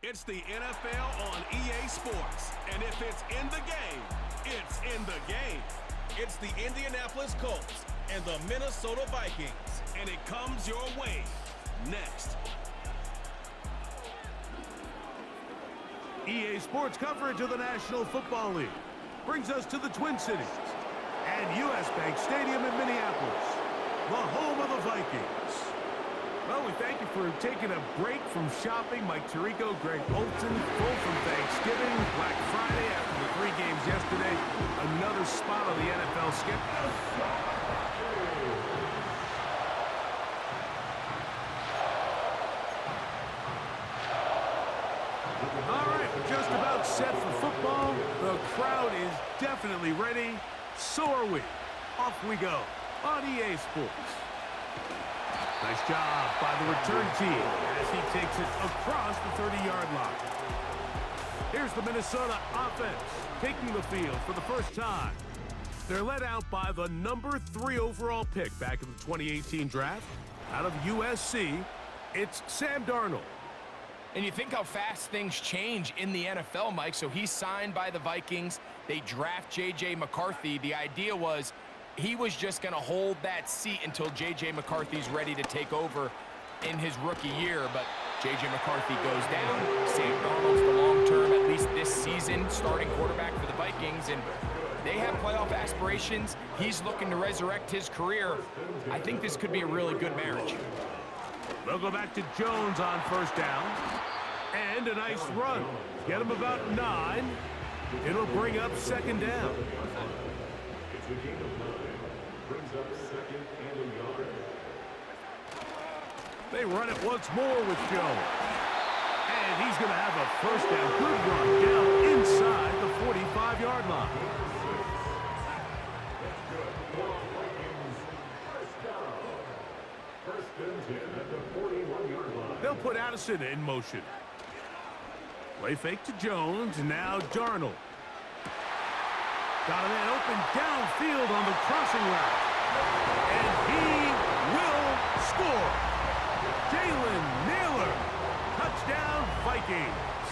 It's the NFL on EA Sports, and if it's in the game, it's in the game. It's the Indianapolis Colts and the Minnesota Vikings, and it comes your way next. EA Sports coverage of the National Football League brings us to the Twin Cities and U.S. Bank Stadium in Minneapolis, the home of the Vikings. Well, we thank you for taking a break from shopping. Mike Tirico, Greg Olson, full from Thanksgiving, Black Friday after the 3 games yesterday. Another spot on the NFL skip. All right, we're just about set for football. The crowd is definitely ready. So are we. Off we go on EA Sports. Nice job by the return team as he takes it across the 30-yard line. Here's the Minnesota offense taking the field for the first time. They're led out by the number 3 overall pick back in the 2018 draft out of USC. It's Sam Darnold. And you think how fast things change in the NFL, Mike. So he's signed by the Vikings. They draft J.J. McCarthy. The idea was he was just going to hold that seat until J.J. McCarthy's ready to take over in his rookie year. But J.J. McCarthy goes down. Sam Darnold's the long-term, at least this season, starting quarterback for the Vikings. And they have playoff aspirations. He's looking to resurrect his career. I think this could be a really good marriage. They'll go back to Jones on first down. And a nice run. Get him about 9. It'll bring up second down. They run it once more with Jones. And he's going to have a first down. Good run down inside the 45-yard line. They'll put Addison in motion. Play fake to Jones, now Darnold. Got a man open downfield on the crossing route. And he will score. Jalen Naylor, touchdown Vikings.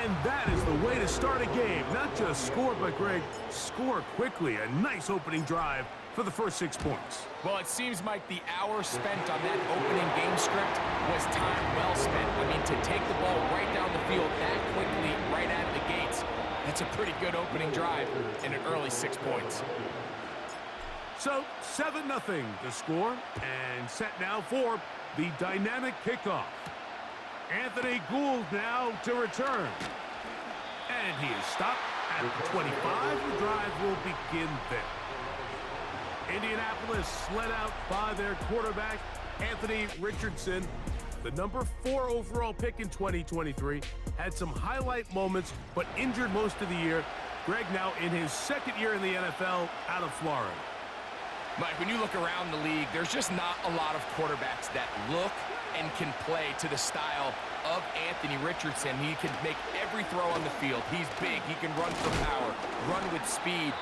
And that is the way to start a game. Not just score, but Greg, score quickly. A nice opening drive for the first 6 points. Well, it seems like the hour spent on that opening game script was time well spent. I mean, to take the ball right down the field that quickly, right out of the gates, that's a pretty good opening drive and an early 6 points. So, 7-0 to score, and set now for the dynamic kickoff. Anthony Gould now to return. And he is stopped at the 25. The drive will begin there. Indianapolis led out by their quarterback, Anthony Richardson. The number 4 overall pick in 2023. Had some highlight moments, but injured most of the year. Greg now in his 2nd year in the NFL out of Florida. Mike, when you look around the league, there's just not a lot of quarterbacks that look and can play to the style of Anthony Richardson. He can make every throw on the field. He's big. He can run for power, run with speed.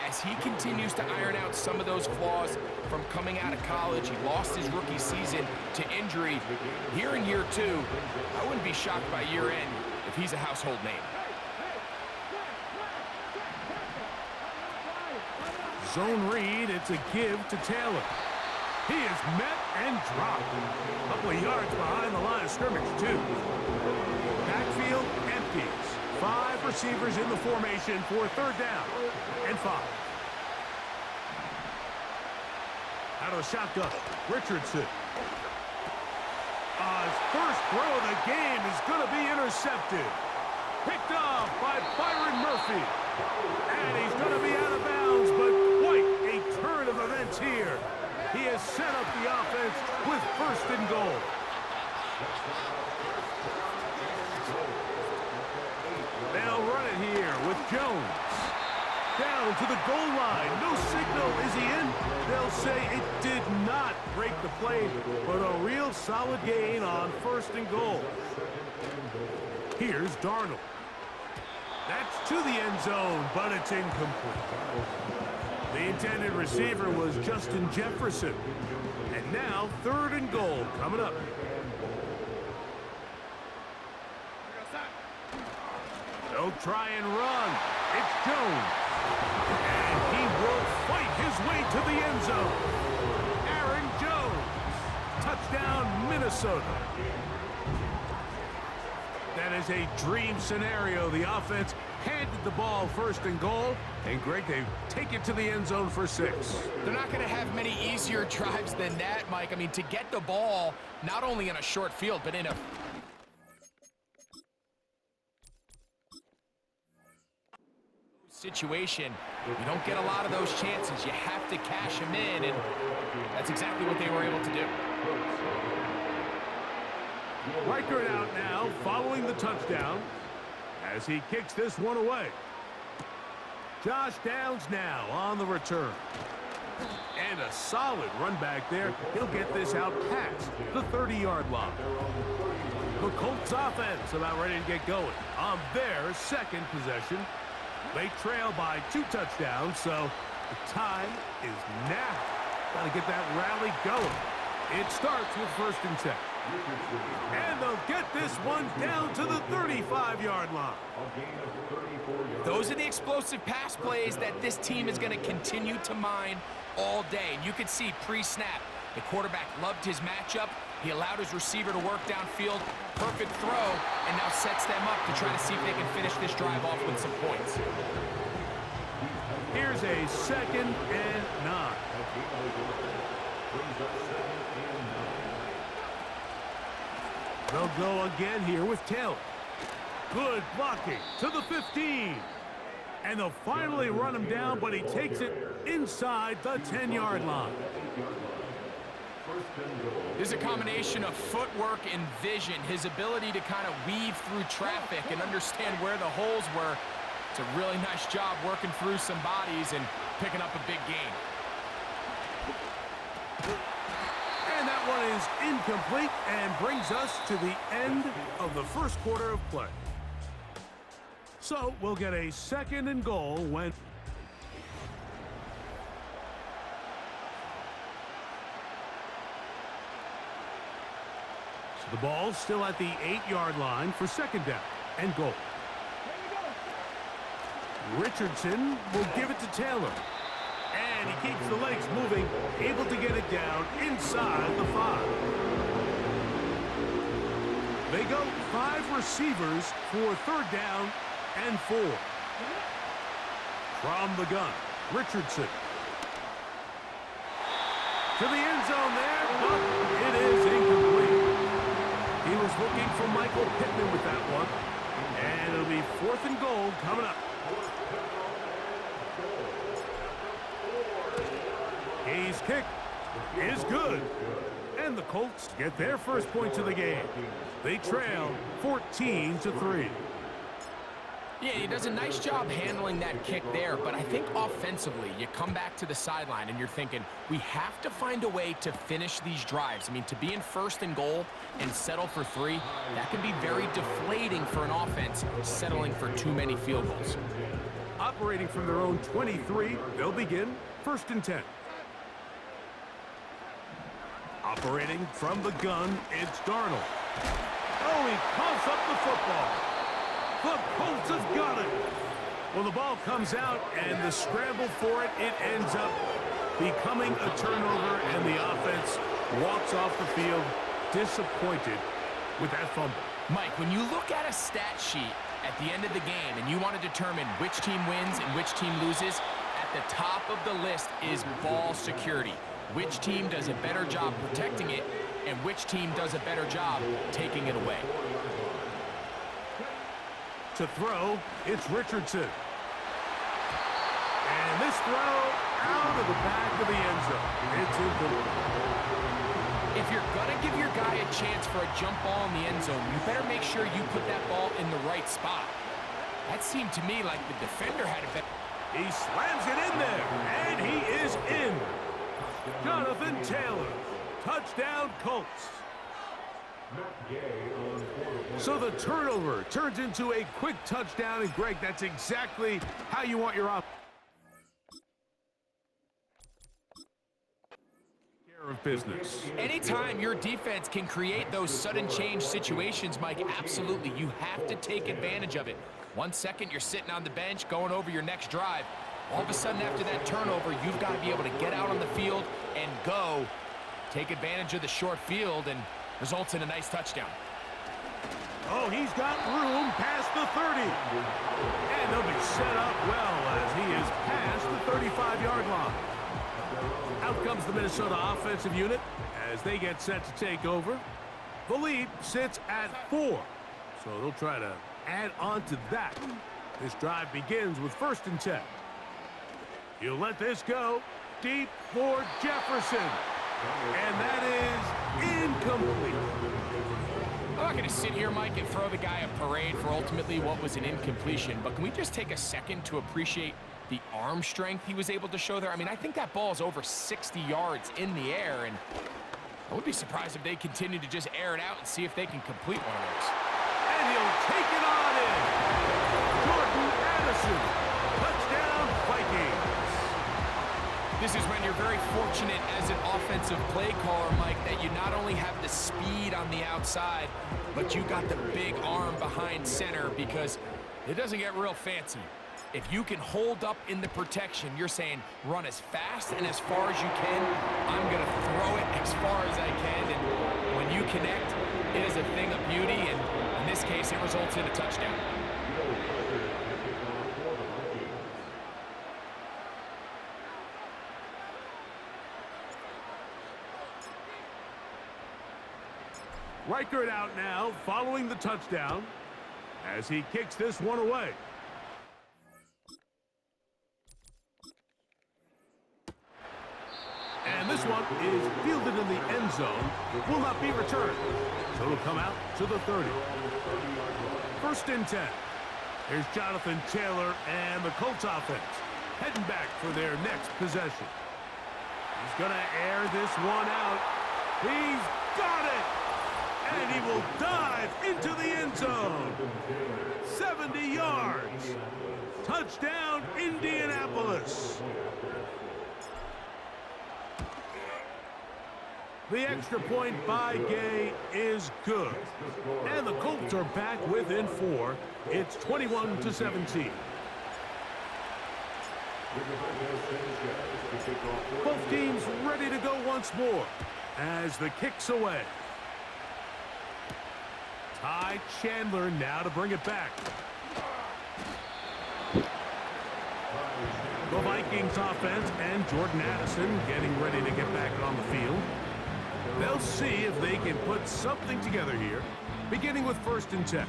As he continues to iron out some of those flaws from coming out of college, he lost his rookie season to injury. Here in year 2, I wouldn't be shocked by year end if he's a household name. Zone read, it's a give to Taylor. He is met and dropped. A couple of yards behind the line of scrimmage, too. Backfield empties. 5 receivers in the formation for 3rd down and 5. Out of the shotgun, Richardson. His first throw of the game is going to be intercepted. Picked off by Byron Murphy. And he's going to be out of bounds, but quite a turn of events here. He has set up the offense with 1st and goal. They'll run it here with Jones. Down to the goal line. No signal. Is he in? They'll say it did not break the play, but a real solid gain on 1st and goal. Here's Darnold. That's to the end zone, but it's incomplete. The intended receiver was Justin Jefferson. And now 3rd and goal coming up. try and run. It's Jones. And he will fight his way to the end zone. Aaron Jones. Touchdown, Minnesota. That is a dream scenario. The offense handed the ball first and goal. And, Greg, they take it to the end zone for 6. They're not going to have many easier drives than that, Mike. I mean, to get the ball not only in a short field, but in a situation, you don't get a lot of those chances. You have to cash them in, and that's exactly what they were able to do. Reichert out now, following the touchdown, as he kicks this one away. Josh Downs now on the return. And a solid run back there. He'll get this out past the 30-yard line. The Colts offense about ready to get going on their second possession. They trail by 2 touchdowns, so the time is now. Got to get that rally going. It starts with 1st and 10. And they'll get this one down to the 35-yard line. Those are the explosive pass plays that this team is going to continue to mine all day. And you could see pre-snap, the quarterback loved his matchup. He allowed his receiver to work downfield. Perfect throw, and now sets them up to try to see if they can finish this drive off with some points. Here's a 2nd and 9. They'll go again here with Taylor. Good blocking to the 15. And they'll finally run him down, but he takes it inside the 10-yard line. There's a combination of footwork and vision, his ability to kind of weave through traffic and understand where the holes were. It's a really nice job working through some bodies and picking up a big gain. And that one is incomplete and brings us to the end of the first quarter of play. So we'll get a 2nd and goal when... So the ball's still at the 8-yard line for 2nd down and goal. Richardson will give it to Taylor. And he keeps the legs moving, able to get it down inside the 5. They go 5 receivers for 3rd down and 4. From the gun, Richardson. To the end zone there, but it is incomplete. He was looking for Michael Pittman with that one. And it'll be 4th and goal coming up. His kick is good. And the Colts get their first points of the game. They trail 14-3. Yeah, he does a nice job handling that kick there, but I think offensively, you come back to the sideline and you're thinking, we have to find a way to finish these drives. I mean, to be in 1st and goal and settle for 3, that can be very deflating for an offense settling for too many field goals. Operating from their own 23, they'll begin 1st and 10. Operating from the gun, it's Darnold. Oh, he coughs up the football. The Colts have got it. Well, the ball comes out, and the scramble for it, it ends up becoming a turnover, and the offense walks off the field disappointed with that fumble. Mike, when you look at a stat sheet at the end of the game and you want to determine which team wins and which team loses, at the top of the list is ball security. Which team does a better job protecting it, and which team does a better job taking it away. To throw, it's Richardson. And this throw out of the back of the end zone. It's incomplete. If you're going to give your guy a chance for a jump ball in the end zone, you better make sure you put that ball in the right spot. That seemed to me like the defender had a better... He slams it in there, and he is in. Jonathan Taylor, touchdown Colts. So the turnover turns into a quick touchdown, and Greg, that's exactly how you want your offense. Of business. Anytime your defense can create those sudden change situations, Mike, absolutely, you have to take advantage of it. 1 second, you're sitting on the bench, going over your next drive. All of a sudden, after that turnover, you've got to be able to get out on the field and go. Take advantage of the short field, and results in a nice touchdown. Oh, he's got room past the 30. And they'll be set up well as he is past the 35-yard line. Out comes the Minnesota offensive unit as they get set to take over. The lead sits at 4, so they'll try to add on to that. This drive begins with 1st and 10. He'll let this go deep for Jefferson. And that is incomplete. I'm not going to sit here, Mike, and throw the guy a parade for ultimately what was an incompletion, but can we just take a second to appreciate the arm strength he was able to show there? I mean, I think that ball is over 60 yards in the air, and I would be surprised if they continue to just air it out and see if they can complete one of those. And he'll take it on in. Jordan Addison. Touchdown, Vikings. This is when you're very fortunate as an offensive play caller, Mike, that you not only have the speed on the outside, but you got the big arm behind center, because it doesn't get real fancy. If you can hold up in the protection, you're saying run as fast and as far as you can. I'm going to throw it as far as I can. And when you connect, it is a thing of beauty. And in this case, it results in a touchdown. Reichert out now, following the touchdown, as he kicks this one away. And this one is fielded in the end zone, will not be returned. So it'll come out to the 30. 1st and 10. Here's Jonathan Taylor and the Colts offense heading back for their next possession. He's going to air this one out. He's got it! And he will dive into the end zone. 70 yards. Touchdown, Indianapolis. The extra point by Gay is good. And the Colts are back within 4. It's 21-17. Both teams ready to go once more as the kick's away. Ty Chandler now to bring it back. The Vikings offense and Jordan Addison getting ready to get back on the field. They'll see if they can put something together here, beginning with 1st and 10.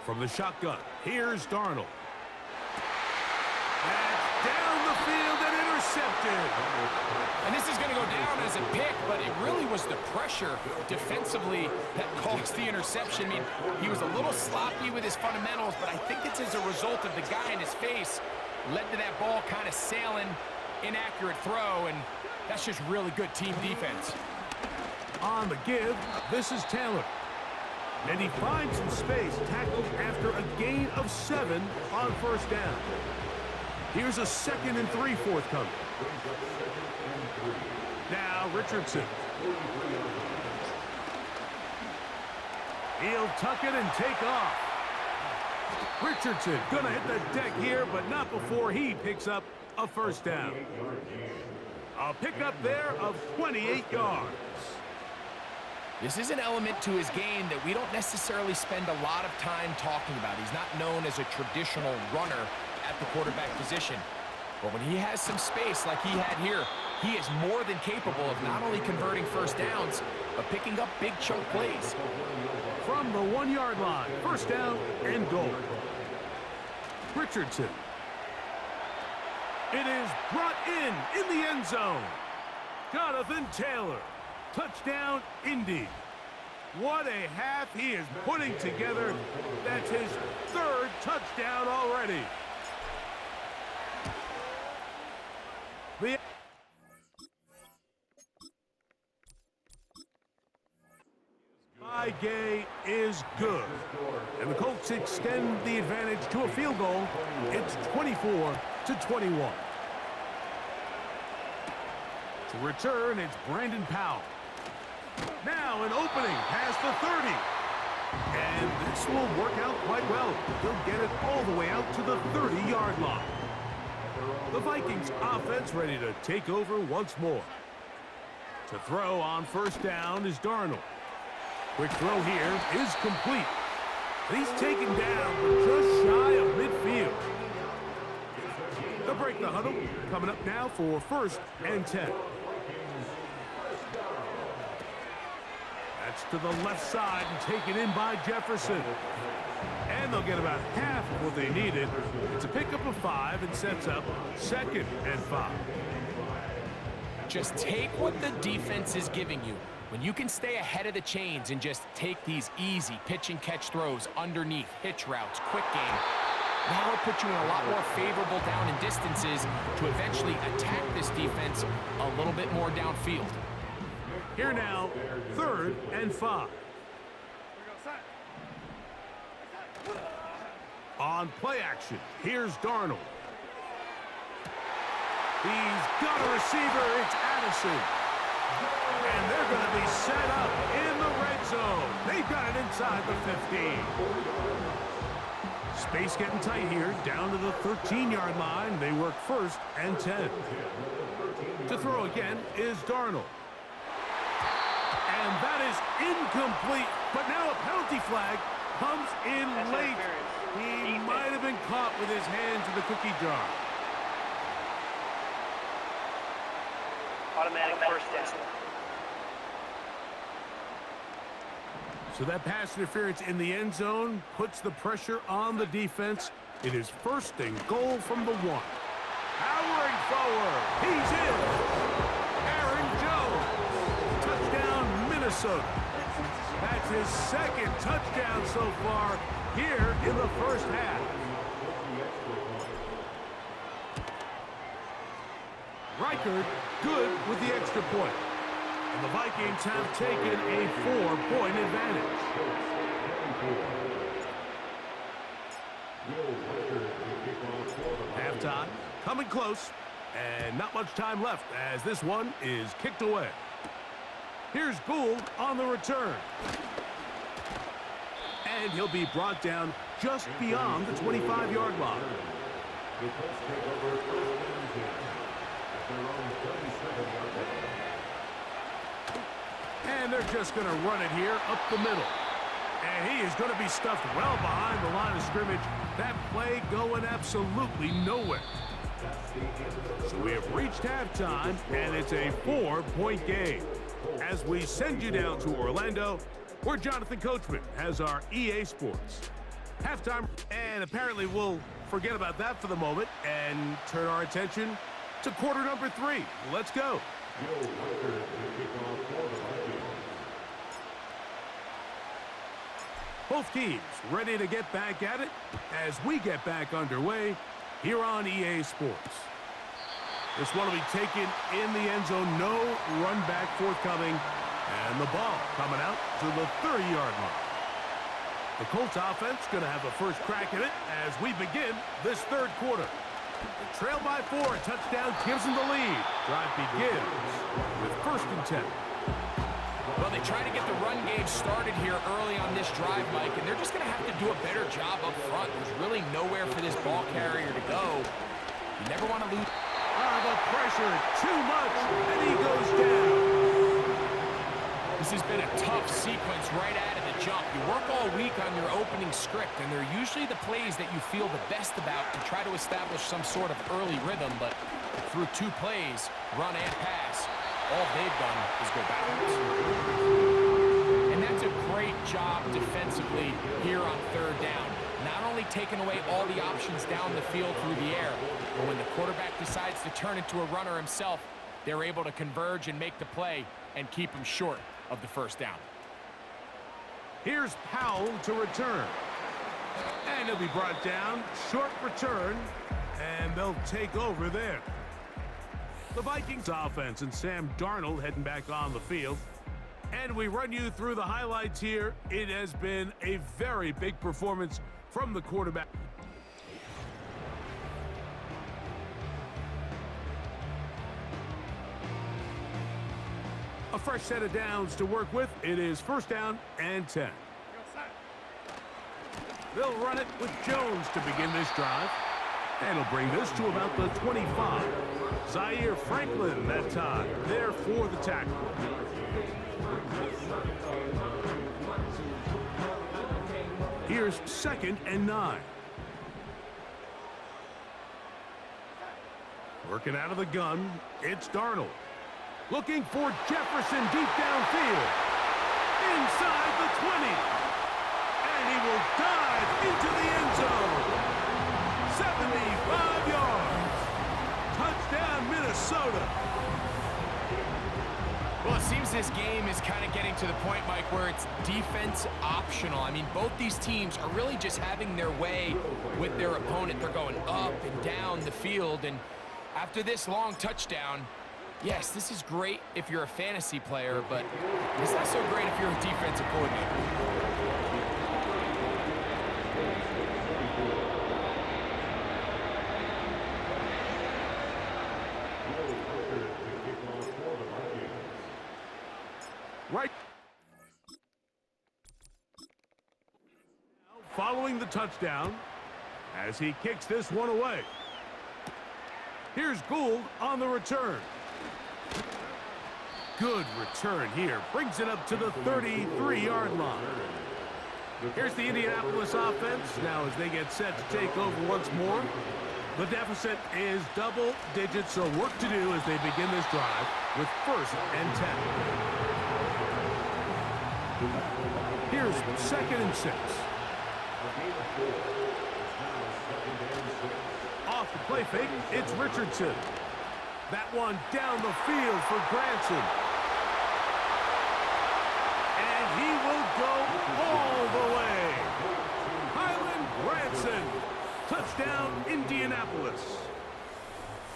From the shotgun, here's Darnold. That's down the field and intercepted. And this is going to go down as a pick, but it really was the pressure defensively that caused the interception. I mean, he was a little sloppy with his fundamentals, but I think it's as a result of the guy in his face led to that ball kind of sailing, inaccurate throw, and that's just really good team defense. On the give, this is Taylor. And he finds some space, tackled after a gain of 7 on 1st down. Here's a 2nd and 3 forthcoming. Now Richardson. He'll tuck it and take off. Richardson gonna hit the deck here, but not before he picks up a 1st down. A pickup there of 28 yards. This is an element to his game that we don't necessarily spend a lot of time talking about. He's not known as a traditional runner at the quarterback position. But when he has some space like he had here, he is more than capable of not only converting 1st downs, but picking up big chunk plays. From the 1-yard line, 1st down and goal. Richardson. It is brought in the end zone. Jonathan Taylor. Touchdown, Indy. What a half he is putting together. That's his 3rd touchdown already. By Gay is good. And the Colts extend the advantage to a field goal. It's 24-21. To return, it's Brandon Powell. Now an opening past the 30. And this will work out quite well. He'll get it all the way out to the 30-yard line. The Vikings offense ready to take over once more. To throw on first down is Darnold. Quick throw here is complete. And he's taken down just shy of midfield. They'll break the huddle. Coming up now for 1st and 10. That's to the left side and taken in by Jefferson. And they'll get about half of what they needed. It's a pickup of 5 and sets up 2nd and 5. Just take what the defense is giving you. When you can stay ahead of the chains and just take these easy pitch and catch throws underneath, hitch routes, quick game, that'll put you in a lot more favorable down and distances to eventually attack this defense a little bit more downfield. Here now, 3rd and 5. On play action, here's Darnold. He's got a receiver, it's Addison. And they're going to be set up in the red zone. They've got it inside the 15. Space getting tight here, down to the 13-yard line. They work 1st and 10. To throw again is Darnold. And that is incomplete, but now a penalty flag comes in late. He might have been caught with his hands in the cookie jar. Automatic first down. So that pass interference in the end zone puts the pressure on the defense. It is 1st and goal from the 1. Powering forward. He's in. Aaron Jones. Touchdown, Minnesota. That's his 2nd touchdown so far here in the 1st half. Reichard good with the extra point. And the Vikings have taken a 4-point advantage. Halftime coming close, and not much time left as this one is kicked away. Here's Gould on the return. And he'll be brought down just beyond the 25-yard line. And they're just going to run it here up the middle. And he is going to be stuffed well behind the line of scrimmage. That play going absolutely nowhere. So we have reached halftime, and it's a 4-point game. As we send you down to Orlando, where Jonathan Coachman has our EA Sports halftime. And apparently we'll forget about that for the moment and turn our attention to quarter number 3. Let's go. Both teams ready to get back at it as we get back underway here on EA Sports. This one will be taken in the end zone. No run back forthcoming. And the ball coming out to the 30-yard line. The Colts offense going to have the first crack at it as we begin this 3rd quarter. Trailed by 4, a touchdown gives them the lead. Drive begins with 1st and 10. Well, they try to get the run game started here early on this drive, Mike, and they're just going to have to do a better job up front. There's really nowhere for this ball carrier to go. You never want to lose. The pressure, too much, and he goes down. This has been a tough sequence right out of the jump. You work all week on your opening script, and they're usually the plays that you feel the best about to try to establish some sort of early rhythm, but through 2 plays, run and pass, all they've done is go backwards. And that's a great job defensively here on 3rd down. Not only taking away all the options down the field through the air, but when the quarterback decides to turn into a runner himself, they're able to converge and make the play and keep him short of the 1st down. Here's Powell to return. And he'll be brought down. Short return. And they'll take over there. The Vikings offense and Sam Darnold heading back on the field. And we run you through the highlights here. It has been a very big performance from the quarterback. A fresh set of downs to work with. It is first down and 10. They'll run it with Jones to begin this drive. And he'll bring this to about the 25. Zaire Franklin that time, there for the tackle. Here's second and 9. Working out of the gun, it's Darnold. Looking for Jefferson deep downfield. Inside the 20. And he will dive into the end zone. 75 yards. Touchdown, Minnesota. Well, it seems this game is kind of getting to the point, Mike, where it's defense optional. I mean, both these teams are really just having their way with their opponent. They're going up and down the field, and after this long touchdown, yes, this is great if you're a fantasy player, but it's not so great if you're a defensive coordinator. Right. Following the touchdown as he kicks this one away. Here's Gould on the return. Good return here. Brings it up to the 33-yard line. Here's the Indianapolis offense. Now as they get set to take over once more. The deficit is double digits, so work to do as they begin this drive with first and 10. Here's second and 6. Off the play fake, it's Richardson. That one down the field for Granson. And he will go all the way. Highland Granson. Touchdown, Indianapolis.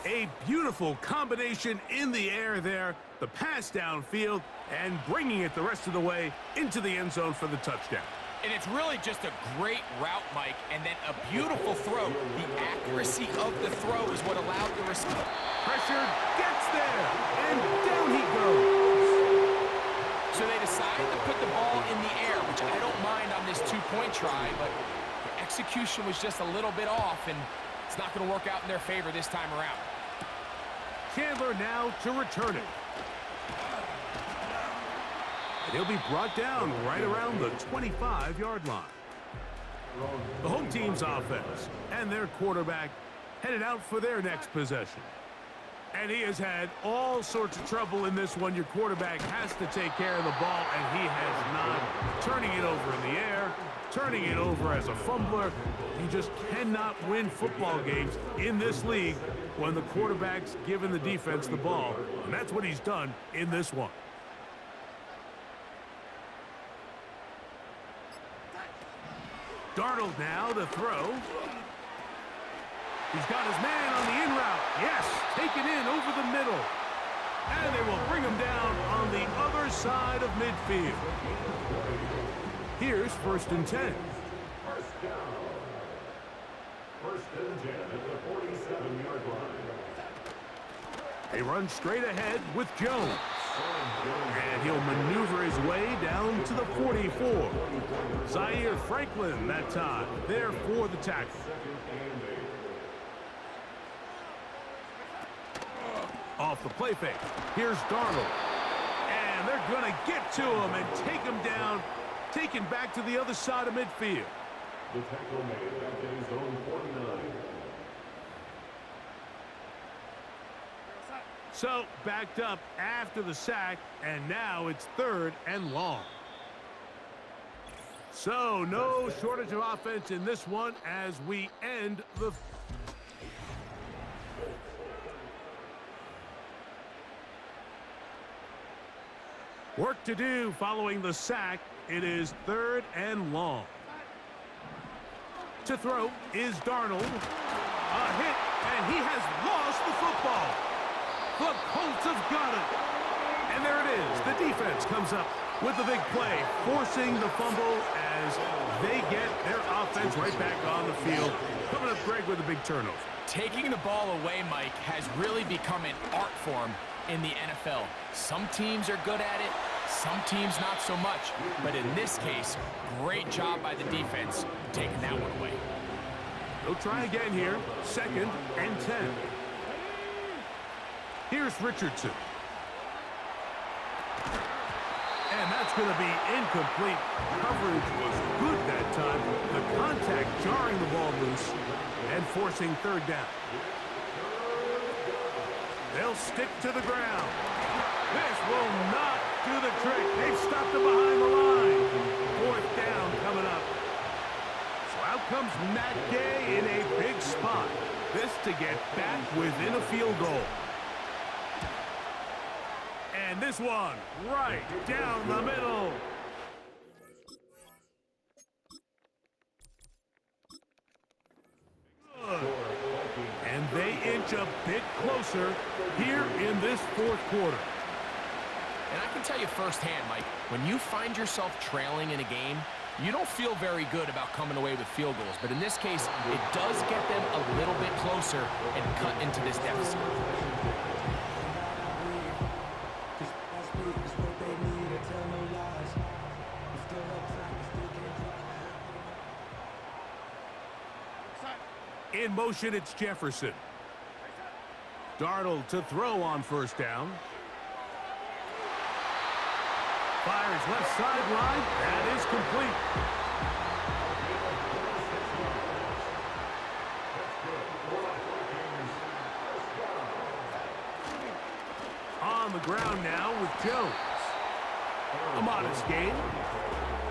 A beautiful combination in the air there. The pass downfield and bringing it the rest of the way into the end zone for the touchdown. And it's really just a great route, Mike, and then a beautiful throw. The accuracy of the throw is what allowed the receiver. Pressure gets there, and down he goes. So they decided to put the ball in the air, which I don't mind on this two-point try, but the execution was just a little bit off, and it's not going to work out in their favor this time around. Chandler now to return it. And he'll be brought down right around the 25-yard line. The home team's offense and their quarterback headed out for their next possession. And he has had all sorts of trouble in this one. Your quarterback has to take care of the ball, and he has not. Turning it over in the air, turning it over as a fumbler. He just cannot win football games in this league when the quarterback's giving the defense the ball. And that's what he's done in this one. Darnold now to throw. He's got his man on the in route. Yes, taken in over the middle. And they will bring him down on the other side of midfield. Here's first and 10. First down. First and 10 at the 47-yard line. They run straight ahead with Jones. And he'll maneuver his way down to the 44. Zaire Franklin that time, there for the tackle. Off the play fake, here's Darnold. And they're going to get to him and take him down, taken back to the other side of midfield. The tackle made back in his own 49. So, backed up after the sack, and now it's third and long. So, no shortage of offense in this one as we end the... Work to do following the sack. It is third and long. To throw is Darnold. A hit, and he has lost the football. The Colts have got it. And there it is. The defense comes up with the big play, forcing the fumble as they get their offense right back on the field. Coming up, Greg, with a big turnover. Taking the ball away, Mike, has really become an art form. in the NFL. Some teams are good at it, some teams not so much. But in this case, great job by the defense taking that one away. They'll try again here. 2nd and 10. Here's Richardson. And that's going to be incomplete. Coverage was good that time. The contact jarring the ball loose and forcing 3rd down. They'll stick to the ground. This will not do the trick. They've stopped it behind the line. 4th down coming up. So out comes Matt Gay in a big spot. This to get back within a field goal. And this one right down the middle. Good. And they inch a bit closer here in this 4th quarter. And I can tell you firsthand, Mike, when you find yourself trailing in a game, you don't feel very good about coming away with field goals. But in this case, it does get them a little bit closer and cut into this deficit. In motion, it's Jefferson. Darnold to throw on 1st down. Fires left sideline. That is complete. On the ground now with Jones. A modest gain.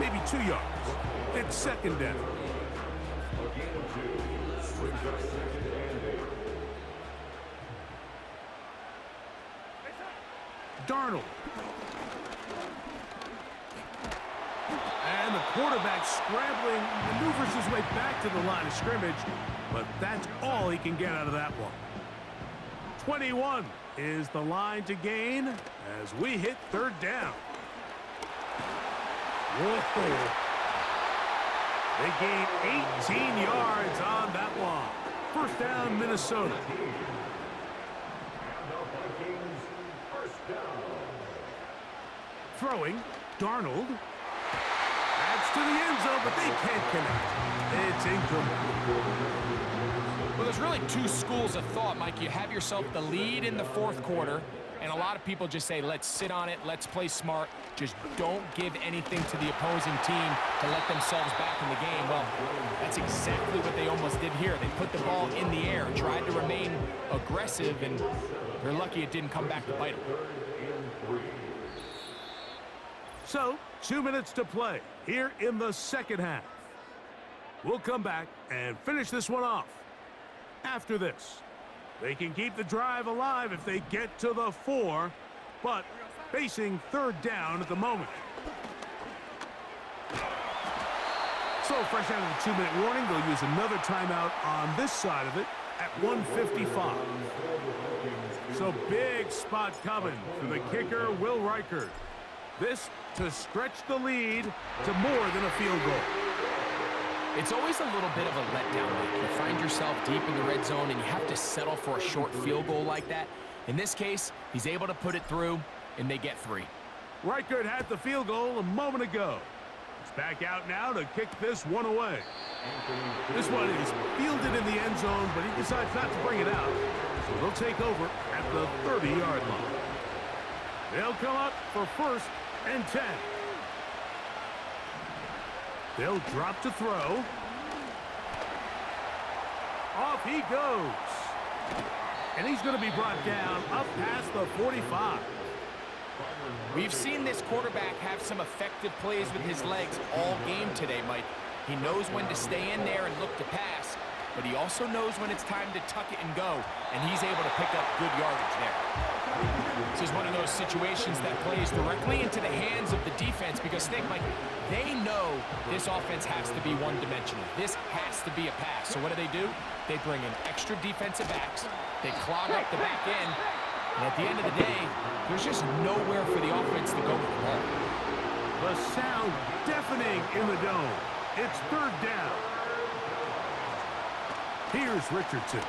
Maybe 2 yards. It's 2nd down. Darnold. And the quarterback scrambling, maneuvers his way back to the line of scrimmage, but that's all he can get out of that one. 21 is the line to gain as we hit 3rd down. Whoa. They gain 18 yards on that one. 1st down, Minnesota. Throwing, Darnold. Adds to the end zone, but they can't connect. It's incomplete. Well, there's really 2 schools of thought, Mike. You have yourself the lead in the 4th quarter, and a lot of people just say, let's sit on it, let's play smart, just don't give anything to the opposing team to let themselves back in the game. Well, that's exactly what they almost did here. They put the ball in the air, tried to remain aggressive, and they're lucky it didn't come back to bite them. So, 2 minutes to play here in the 2nd half. We'll come back and finish this one off. After this, they can keep the drive alive if they get to the 4, but facing 3rd down at the moment. So, fresh out of the 2-minute warning, they'll use another timeout on this side of it at 1:55. So, big spot coming for the kicker, Will Reichert. This to stretch the lead to more than a field goal. It's always a little bit of a letdown. You find yourself deep in the red zone and you have to settle for a short field goal like that. In this case, he's able to put it through, and they get 3. Reichert had the field goal a moment ago. He's back out now to kick this one away. This one is fielded in the end zone, but he decides not to bring it out. So they'll take over at the 30-yard line. They'll come up for 1st and 10. They'll drop to throw. Off he goes. And he's going to be brought down up past the 45. We've seen this quarterback have some effective plays with his legs all game today, Mike. He knows when to stay in there and look to pass, but he also knows when it's time to tuck it and go, and he's able to pick up good yardage there. This is one of those situations that plays directly into the hands of the defense because, think, Mike, they know this offense has to be one-dimensional. This has to be a pass. So what do? They bring in extra defensive backs. They clog up the back end. And at the end of the day, there's just nowhere for the offense to go with the ball. The sound deafening in the dome. It's 3rd down. Here's Richardson.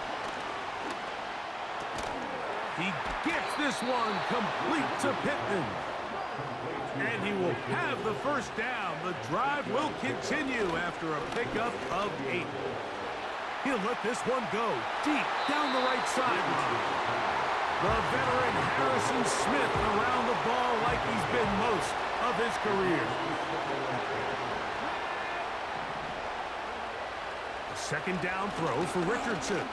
He gets this one complete to Pittman. And he will have the first down. The drive will continue after a pickup of 8. He'll let this one go deep down the right sideline. The veteran Harrison Smith around the ball like he's been most of his career. A second down throw for Richardson.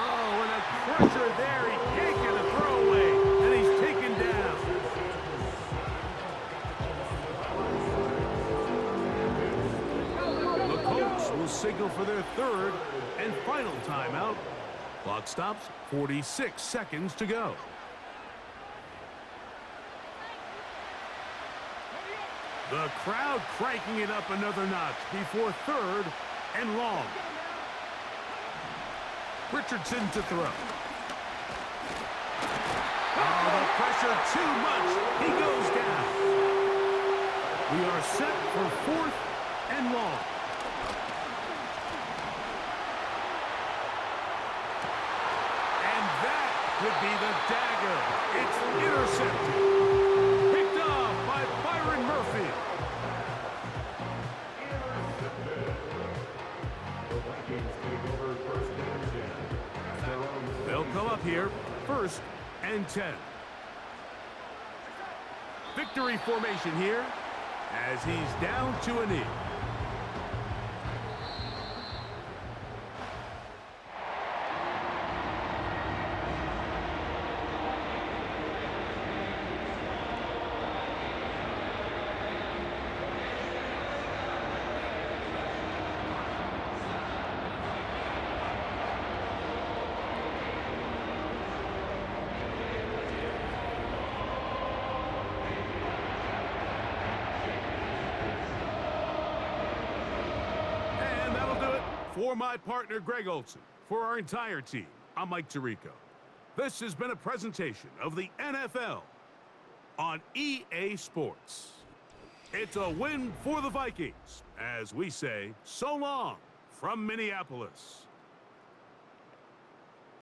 Oh, and a pressure there. He can't get a throwaway, and he's taken down. The Colts will signal for their third and final timeout. Clock stops, 46 seconds to go. The crowd cranking it up another notch before third and long. Richardson to throw. Oh, the pressure too much. He goes down. We are set for fourth and long. And that would be the dagger. It's intercepted. Picked off by Byron Murphy. They'll come up here, 1st and 10. Victory formation here as he's down to a knee. For my partner, Greg Olson, for our entire team, I'm Mike Tirico. This has been a presentation of the NFL on EA Sports. It's a win for the Vikings, as we say so long from Minneapolis.